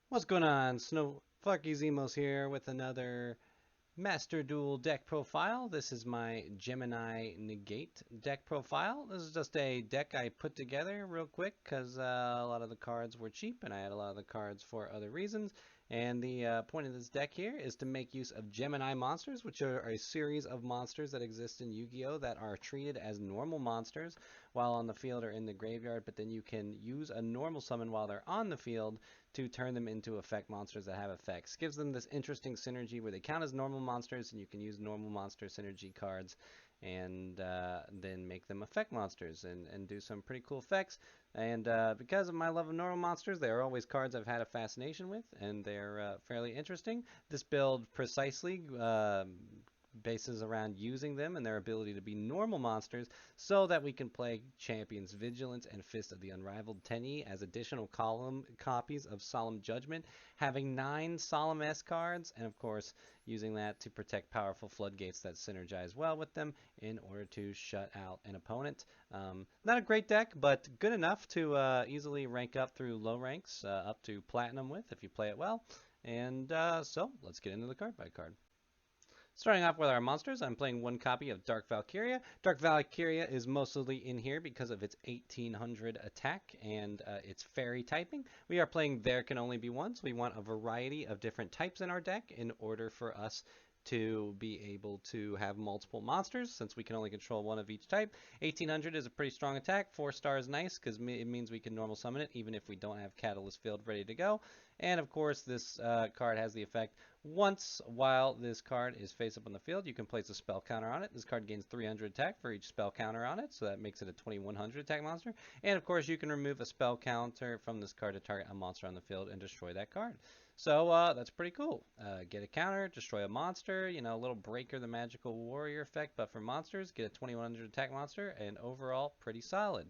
What's going on? Snowflarky Zemos here with another Master Duel deck profile. This is my Gemini Negate deck profile. This is just a deck I put together real quick because a lot of the cards were cheap and I had a lot of the cards for other reasons. And the point of this deck here is to make use of Gemini monsters, which are a series of monsters that exist in Yu-Gi-Oh! That are treated as normal monsters while on the field or in the graveyard, but then you can use a normal summon while they're on the field to turn them into effect monsters that have effects. Gives them this interesting synergy where they count as normal monsters and you can use normal monster synergy cards and then make them effect monsters and do some pretty cool effects. And because of my love of normal monsters, they are always cards I've had a fascination with, and they're fairly interesting. This build precisely bases around using them and their ability to be normal monsters so that we can play Champions Vigilance and Fist of the Unrivaled Tenyi as additional column copies of Solemn Judgment, having 9 Solemn S cards, and of course using that to protect powerful floodgates that synergize well with them in order to shut out an opponent. Not a great deck, but good enough to easily rank up through low ranks, up to Platinum with if you play it well. And so let's get into the card by card. Starting off with our monsters, I'm playing one copy of Dark Valkyria. Dark Valkyria is mostly in here because of its 1800 attack and its fairy typing. We are playing There Can Only Be One, so we want a variety of different types in our deck in order for us to be able to have multiple monsters since we can only control one of each type. 1800 is a pretty strong attack. 4 star is nice because it means we can normal summon it even if we don't have Catalyst Field ready to go. And of course, this card has the effect once while this card is face up on the field, you can place a spell counter on it. This card gains 300 attack for each spell counter on it, so that makes it a 2100 attack monster. And of course, you can remove a spell counter from this card to target a monster on the field and destroy that card. So that's pretty cool. Get a counter, destroy a monster, you know, a little Breaker the Magical Warrior effect, but for monsters, get a 2100 attack monster, and overall, pretty solid.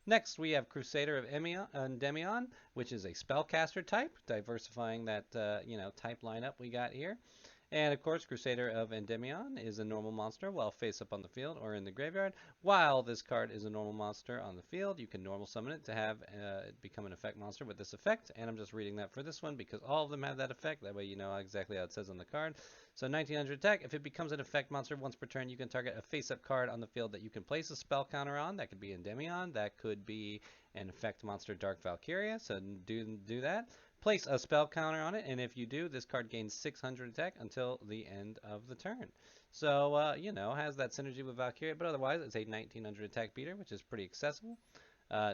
Next, we have Crusader of Endymion, which is a spellcaster type, diversifying that type lineup we got here. And of course, Crusader of Endymion is a normal monster while face up on the field or in the graveyard. While this card is a normal monster on the field, you can normal summon it to have it become an effect monster with this effect. And I'm just reading that for this one because all of them have that effect. That way you know exactly how it says on the card. So 1900 attack. If it becomes an effect monster once per turn, you can target a face-up card on the field that you can place a spell counter on. That could be Endymion. That could be an effect monster Dark Valkyria. So do that. Place a spell counter on it, and if you do, this card gains 600 attack until the end of the turn. So, has that synergy with Valkyria, but otherwise it's a 1900 attack beater, which is pretty accessible.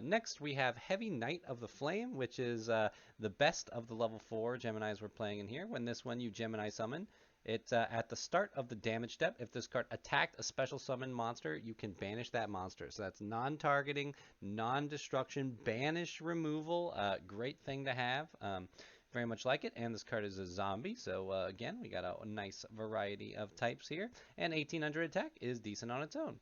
Next, we have Heavy Knight of the Flame, which is the best of the level 4 Geminis we're playing in here. When this one you Gemini summon, it at the start of the damage step, if this card attacked a special summon monster, you can banish that monster. So that's non-targeting, non-destruction, banish removal. Great thing to have. Very much like it. And this card is a zombie. So again, we got a nice variety of types here. And 1800 attack is decent on its own.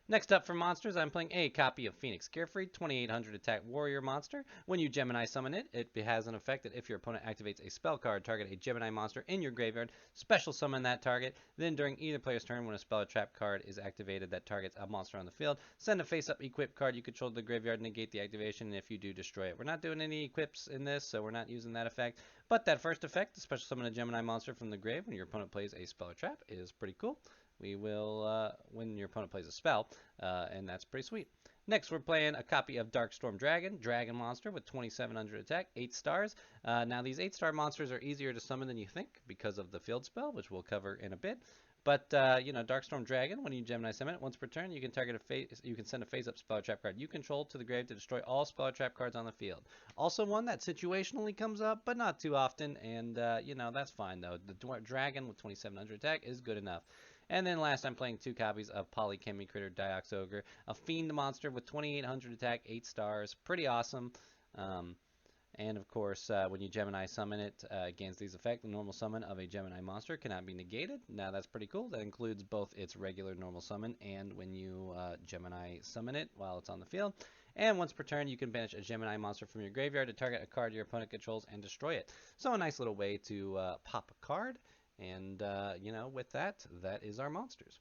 Next up for monsters, I'm playing a copy of Phoenix Carefree, 2800 attack warrior monster. When you Gemini summon it, it has an effect that if your opponent activates a spell card, target a Gemini monster in your graveyard, special summon that target. Then during either player's turn, when a spell or trap card is activated that targets a monster on the field, send a face-up equip card you control to the graveyard, negate the activation, and if you do, destroy it. We're not doing any equips in this, so we're not using that effect. But that first effect, the special summon a Gemini monster from the grave when your opponent plays a spell or trap, is pretty cool. We will, when your opponent plays a spell, and that's pretty sweet. Next, we're playing a copy of Darkstorm Dragon, Dragon Monster with 2700 attack, 8 stars. Now, these 8-star monsters are easier to summon than you think because of the field spell, which we'll cover in a bit. But, Darkstorm Dragon, when you Gemini summon it, once per turn, you can send a face-up spell trap card you control to the grave to destroy all spell trap cards on the field. Also one that situationally comes up, but not too often, and, that's fine, though. The Dragon with 2700 attack is good enough. And then last, I'm playing 2 copies of Polychemy Critter Diox Ogre, a Fiend monster with 2800 attack, 8 stars. Pretty awesome. And of course, when you Gemini summon it, gains these effects. The normal summon of a Gemini monster cannot be negated. Now that's pretty cool. That includes both its regular normal summon and when you Gemini summon it while it's on the field. And once per turn, you can banish a Gemini monster from your graveyard to target a card your opponent controls and destroy it. So a nice little way to pop a card. And, with that, that is our monsters.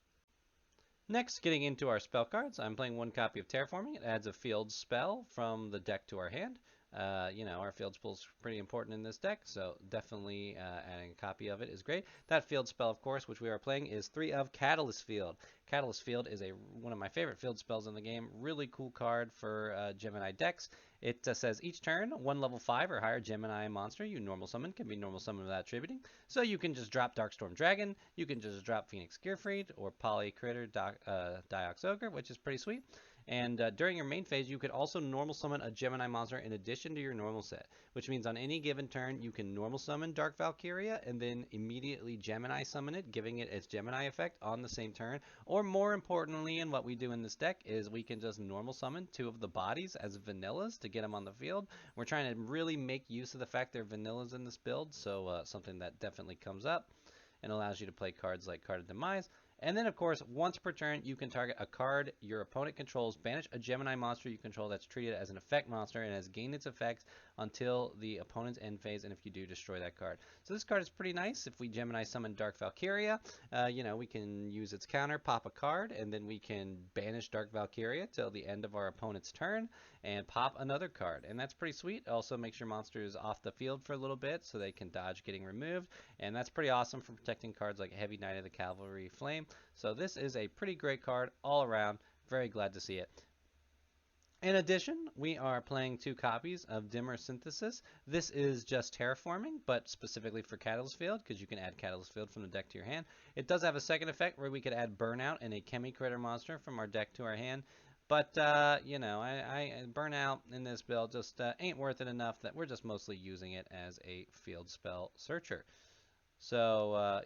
Next, getting into our spell cards, I'm playing one copy of Terraforming. It adds a field spell from the deck to our hand. Our field spell is pretty important in this deck, so definitely adding a copy of it is great. That field spell, of course, which we are playing, is 3 of Catalyst Field. Catalyst Field is one of my favorite field spells in the game. Really cool card for Gemini decks. It says each turn, 1 level 5 or higher Gemini monster you normal summon can be normal summoned without attributing. So you can just drop Darkstorm Dragon, you can just drop Phoenix Gearfried, or Poly Critter Diox Ogre, which is pretty sweet. And during your main phase, you could also normal summon a Gemini monster in addition to your normal set, which means on any given turn, you can normal summon Dark Valkyria and then immediately Gemini summon it, giving it its Gemini effect on the same turn. Or more importantly, and what we do in this deck is we can just normal summon 2 of the bodies as vanillas to get them on the field. We're trying to really make use of the fact they're vanillas in this build, so something that definitely comes up and allows you to play cards like Card of Demise. And then, of course, once per turn, you can target a card your opponent controls, banish a Gemini monster you control that's treated as an effect monster and has gained its effects until the opponent's end phase, and if you do, destroy that card. So this card is pretty nice. If we Gemini summon Dark Valkyria, we can use its counter, pop a card, and then we can banish Dark Valkyria till the end of our opponent's turn and pop another card. And that's pretty sweet. It also makes your monsters off the field for a little bit so they can dodge getting removed. And that's pretty awesome for protecting cards like Heavy Knight of the Cavalry Flame. So this is a pretty great card all around. Very glad to see it. In addition, we are playing 2 copies of Dimmer Synthesis. This is just terraforming, but specifically for Catalyst Field, because you can add Catalyst Field from the deck to your hand. It does have a second effect where we could add Burnout and a Chemi Critter monster from our deck to our hand. But, Burnout in this build just ain't worth it enough that we're just mostly using it as a field spell searcher. So,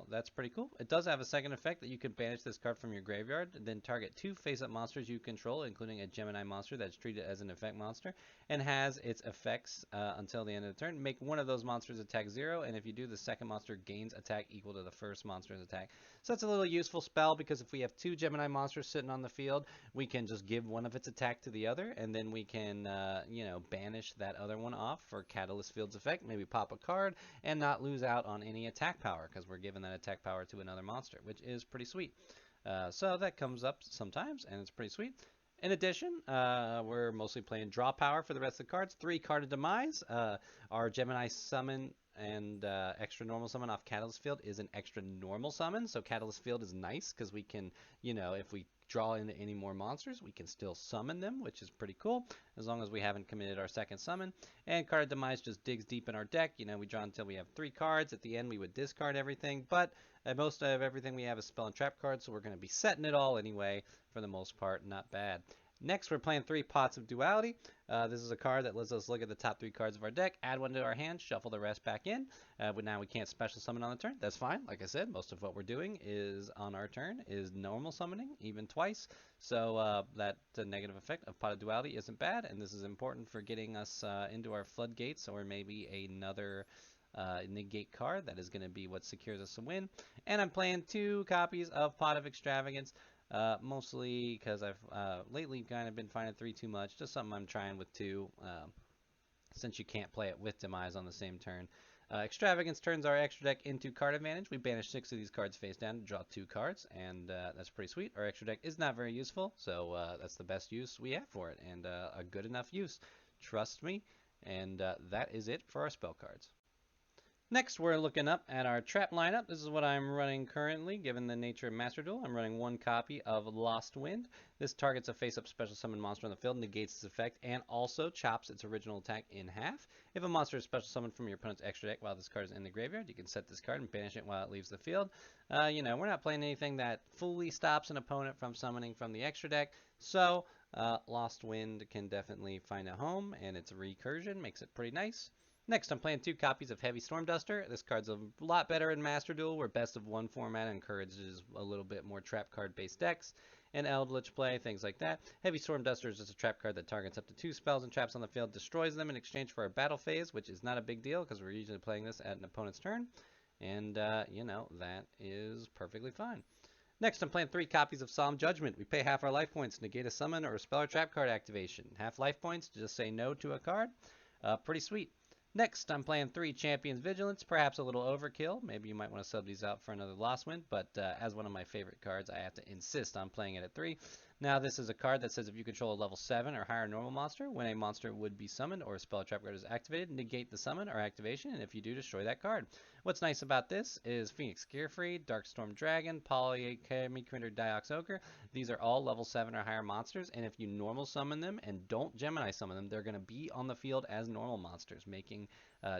that's pretty cool. It does have a second effect that you can banish this card from your graveyard, then target 2 face-up monsters you control, including a Gemini monster that's treated as an effect monster, and has its effects until the end of the turn. Make one of those monsters attack 0, and if you do, the second monster gains attack equal to the first monster's attack. So that's a little useful spell, because if we have 2 Gemini monsters sitting on the field, we can just give one of its attack to the other, and then we can, banish that other one off for Catalyst Field's effect, maybe pop a card, and not lose out on any attack power, because we're giving that attack power to another monster, which is pretty sweet. So that comes up sometimes, and it's pretty sweet. In addition, we're mostly playing draw power for the rest of the cards. 3 Card of Demise. Our Gemini summon and extra normal summon off Catalyst Field is an extra normal summon, so Catalyst Field is nice because we can, if we draw into any more monsters, we can still summon them, which is pretty cool, as long as we haven't committed our second summon. And Card of Demise just digs deep in our deck. We draw until we have 3 cards. At the end, we would discard everything, but most of everything we have is spell and trap cards, so we're going to be setting it all anyway, for the most part. Not bad. Next, we're playing 3 Pots of Duality. This is a card that lets us look at the top 3 cards of our deck, add one to our hand, shuffle the rest back in. But now we can't special summon on the turn. That's fine. Like I said, most of what we're doing is on our turn is normal summoning, even twice. So that negative effect of Pot of Duality isn't bad, and this is important for getting us into our floodgates, or maybe another negate card. That is going to be what secures us a win. And I'm playing 2 copies of Pot of Extravagance. Mostly because I've lately kind of been finding 3 too much. Just something I'm trying with 2, since you can't play it with Demise on the same turn. Extravagance turns our extra deck into card advantage. We banish 6 of these cards face down to draw 2 cards, and that's pretty sweet. Our extra deck is not very useful, so that's the best use we have for it, and a good enough use. Trust me, and that is it for our spell cards. Next, we're looking up at our trap lineup. This is what I'm running currently, given the nature of Master Duel. I'm running 1 copy of Lost Wind. This targets a face-up special summon monster on the field, negates its effect, and also chops its original attack in half. If a monster is special summoned from your opponent's extra deck while this card is in the graveyard, you can set this card and banish it while it leaves the field. We're not playing anything that fully stops an opponent from summoning from the extra deck, so Lost Wind can definitely find a home, and its recursion makes it pretty nice. Next, I'm playing 2 copies of Heavy Stormduster. This card's a lot better in Master Duel, where Best of 1 format encourages a little bit more trap card-based decks, and Eldritch play, things like that. Heavy Stormduster is just a trap card that targets up to 2 spells and traps on the field, destroys them in exchange for a battle phase, which is not a big deal, because we're usually playing this at an opponent's turn, and, that is perfectly fine. Next, I'm playing 3 copies of Solemn Judgment. We pay half our life points to negate a summon or a spell or trap card activation. Half life points to just say no to a card. Pretty sweet. Next, I'm playing 3 Champions Vigilance, perhaps a little overkill. Maybe you might want to sub these out for another Lost Wind, but as one of my favorite cards, I have to insist on playing it at 3. Now, this is a card that says if you control a level 7 or higher normal monster, when a monster would be summoned or a spell trap card is activated, negate the summon or activation, and if you do, destroy that card. What's nice about this is Phoenix Gearfried, Darkstorm Dragon, Polychemy Critter, Diox Ogre. These are all level 7 or higher monsters, and if you normal summon them and don't Gemini summon them, they're going to be on the field as normal monsters, making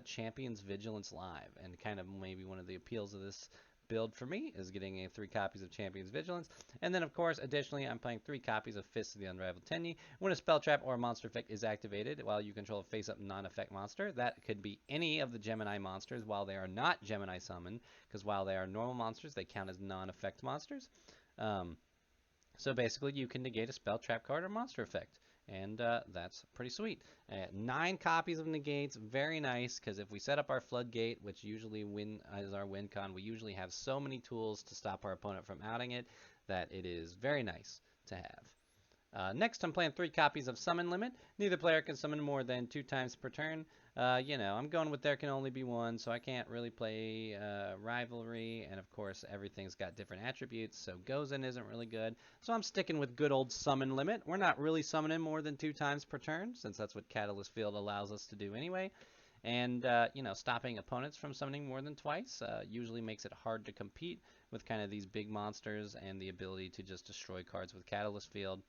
Champion's Vigilance live, and kind of maybe one of the appeals of this build for me is getting 3 copies of Champion's Vigilance. And then, of course, additionally, I'm playing 3 copies of Fist of the Unrivaled Tenyi. When a spell trap or a monster effect is activated while you control a face-up non-effect monster, that could be any of the Gemini monsters while they are not Gemini summoned, because while they are normal monsters, they count as non-effect monsters. So basically, you can negate a spell trap card or monster effect. And that's pretty sweet. 9 copies of negates, very nice, because if we set up our floodgate, which usually is our win con, we usually have so many tools to stop our opponent from outing it that it is very nice to have. Next, I'm playing 3 copies of Summon Limit. Neither player can summon more than 2 times per turn. I'm going with there can only be 1, so I can't really play Rivalry, and of course everything's got different attributes, so Gozen isn't really good. So I'm sticking with good old Summon Limit. We're not really summoning more than 2 times per turn, since that's what Catalyst Field allows us to do anyway. And, stopping opponents from summoning more than twice usually makes it hard to compete with kind of these big monsters and the ability to just destroy cards with Catalyst Field,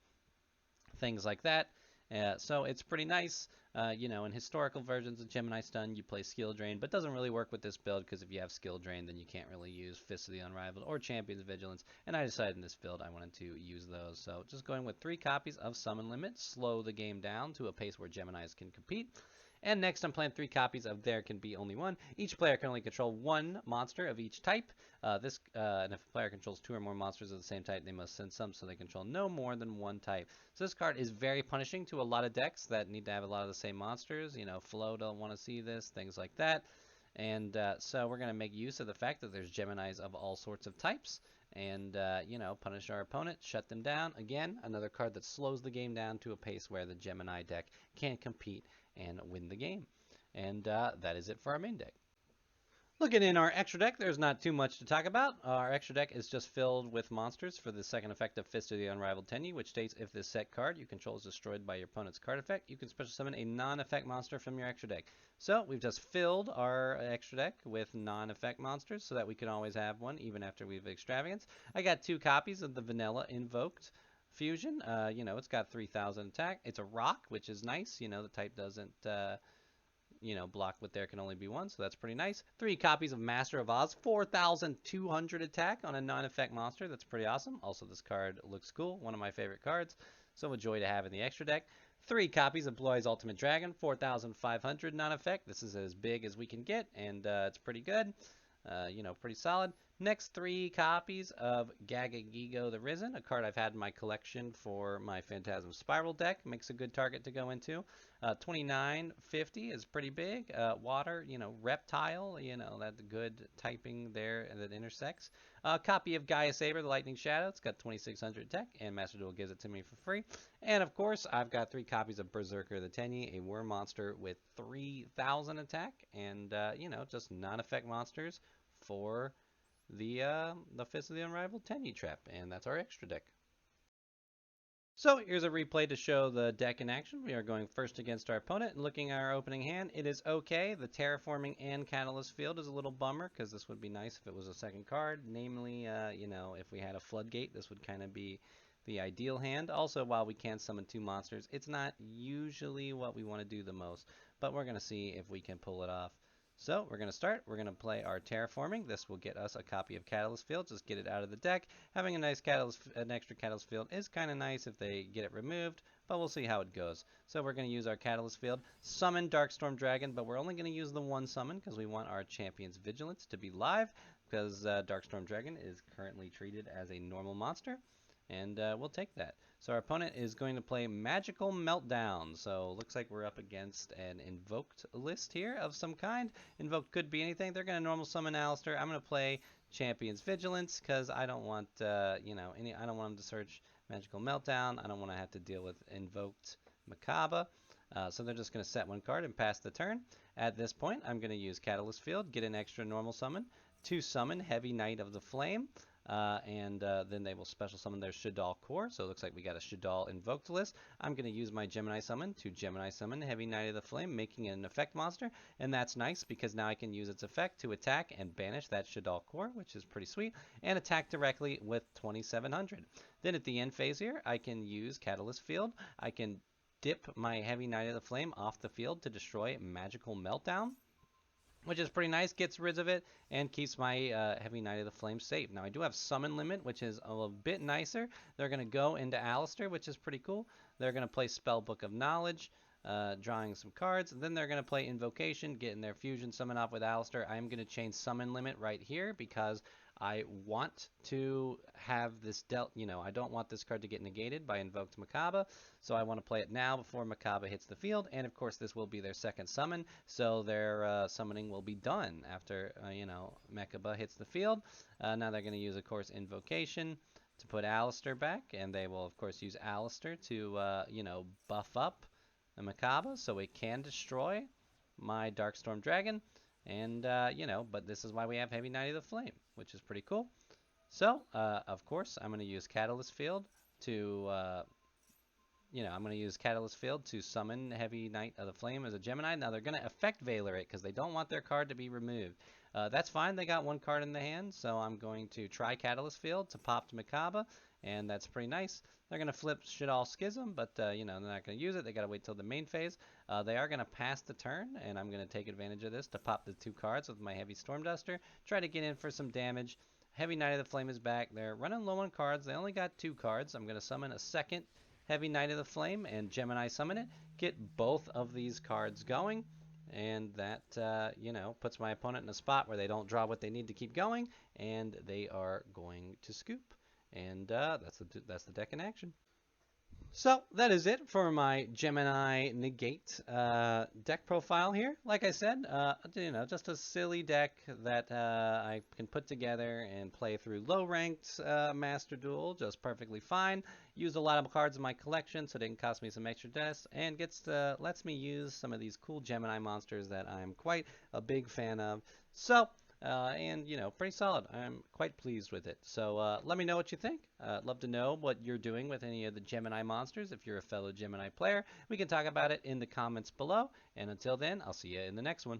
things like that. So it's pretty nice. In historical versions of Gemini Stun, you play Skill Drain, but doesn't really work with this build because if you have Skill Drain, then you can't really use Fist of the Unrivaled or Champion's Vigilance. And I decided in this build I wanted to use those. So just going with 3 copies of Summon Limit, slow the game down to a pace where Geminis can compete. And next, I'm playing 3 copies of There Can Be Only One. Each player can only control 1 monster of each type. And if a player controls 2 or more monsters of the same type, they must send some, so they control no more than 1 type. So this card is very punishing to a lot of decks that need to have a lot of the same monsters. Flo don't want to see this, things like that. And so we're going to make use of the fact that there's Geminis of all sorts of types. And, punish our opponent, shut them down. Again, another card that slows the game down to a pace where the Gemini deck can't compete and win the game. And that is it for our main deck. Looking in our extra deck, there's not too much to talk about. Our extra deck is just filled with monsters for the second effect of Fist of the Unrivaled Tenyi, which states if this set card you control is destroyed by your opponent's card effect, you can special summon a non-effect monster from your extra deck. So we've just filled our extra deck with non-effect monsters so that we can always have one even after we've extravagance. I got 2 copies of the Vanilla Invoked Fusion. It's got 3,000 attack. It's a rock, which is nice. The type doesn't block with There Can Only Be One, so that's pretty nice. 3 copies of Master of Oz, 4,200 attack on a non-effect monster. That's pretty awesome. Also, this card looks cool, one of my favorite cards, so a joy to have in the extra deck. 3 copies of Blue Eyes Ultimate Dragon, 4,500 non-effect. This is as big as we can get, and it's pretty good. Pretty solid. Next, 3 copies of Gagagigo the Risen, a card I've had in my collection for my Phantasm Spiral deck. Makes a good target to go into. 2950 is pretty big. Water, Reptile, that's good typing there that intersects. A copy of Gaia Saber, the Lightning Shadow. It's got 2,600 tech, and Master Duel gives it to me for free. And of course, I've got 3 copies of Berserker the Tenyi, a worm monster with 3,000 attack, and just non-effect monsters for the Fist of the Unrivaled Tenyi trap, and that's our extra deck. So here's a replay to show the deck in action. We are going first against our opponent and looking at our opening hand. It is okay. The Terraforming and Catalyst Field is a little bummer because this would be nice if it was a second card. Namely, if we had a Floodgate, this would kind of be the ideal hand. Also, while we can summon 2 monsters, it's not usually what we want to do the most, but we're going to see if we can pull it off. So we're going to start. We're going to play our Terraforming. This will get us a copy of Catalyst Field. Just get it out of the deck. Having an extra Catalyst Field is kind of nice if they get it removed, but we'll see how it goes. So we're going to use our Catalyst Field, summon Darkstorm Dragon, but we're only going to use the 1 summon because we want our Champion's Vigilance to be live because Darkstorm Dragon is currently treated as a normal monster, and we'll take that. So our opponent is going to play Magical Meltdown. So looks like we're up against an invoked list here of some kind. Invoked could be anything. They're going to normal summon Alistair. I'm going to play Champion's Vigilance because I don't want I don't want them to search Magical Meltdown. I don't want to have to deal with invoked Macabre. So they're just going to set 1 card and pass the turn. At this point, I'm going to use Catalyst Field, get an extra normal summon to summon Heavy Knight of the Flame. and then they will special summon their Shaddoll core. So it looks like we got a Shaddoll invoked list. I'm going to use my Gemini summon to Gemini summon Heavy Knight of the Flame, making it an effect monster. And that's nice because now I can use its effect to attack and banish that Shaddoll core, which is pretty sweet, and attack directly with 2700. Then at the end phase here, I can use Catalyst Field. I can dip my Heavy Knight of the Flame off the field to destroy Magical Meltdown, which is pretty nice, gets rid of it, and keeps my Heavy Knight of the Flame safe. Now, I do have Summon Limit, which is a little bit nicer. They're going to go into Alistair, which is pretty cool. They're going to play Spellbook of Knowledge, drawing some cards. Then they're going to play Invocation, getting their Fusion Summon off with Alistair. I'm going to change Summon Limit right here because I want to have this dealt, I don't want this card to get negated by Invoked Makaba, so I want to play it now before Makaba hits the field, and of course this will be their second summon, so their summoning will be done after, Makaba hits the field. Now they're going to use, of course, Invocation to put Alistair back, and they will, of course, use Alistair to, buff up the Makaba so it can destroy my Darkstorm Dragon. And, but this is why we have Heavy Knight of the Flame, which is pretty cool. So, of course, I'm going to use Catalyst Field to, summon Heavy Knight of the Flame as a Gemini. Now, they're going to effect Veiler it because they don't want their card to be removed. That's fine. They got one card in the hand, so I'm going to try Catalyst Field to pop to Makaba, and that's pretty nice. They're going to flip Shaddoll Schism, but, they're not going to use it. They got to wait till the main phase. They are going to pass the turn, and I'm going to take advantage of this to pop the 2 cards with my Heavy Storm Duster, try to get in for some damage. Heavy Knight of the Flame is back. They're running low on cards. They only got 2 cards. I'm going to summon a second Heavy Knight of the Flame and Gemini summon it, get both of these cards going, and that, puts my opponent in a spot where they don't draw what they need to keep going, and they are going to scoop. And that's the deck in action. So that is it for my Gemini Negate deck profile here. Like I said, just a silly deck that I can put together and play through low-ranked Master Duel just perfectly fine. Used a lot of cards in my collection, so it didn't cost me some extra dust, and lets me use some of these cool Gemini monsters that I'm quite a big fan of. So. Pretty solid. I'm quite pleased with it. So let me know what you think. I'd love to know what you're doing with any of the Gemini monsters. If you're a fellow Gemini player, we can talk about it in the comments below. And until then, I'll see you in the next one.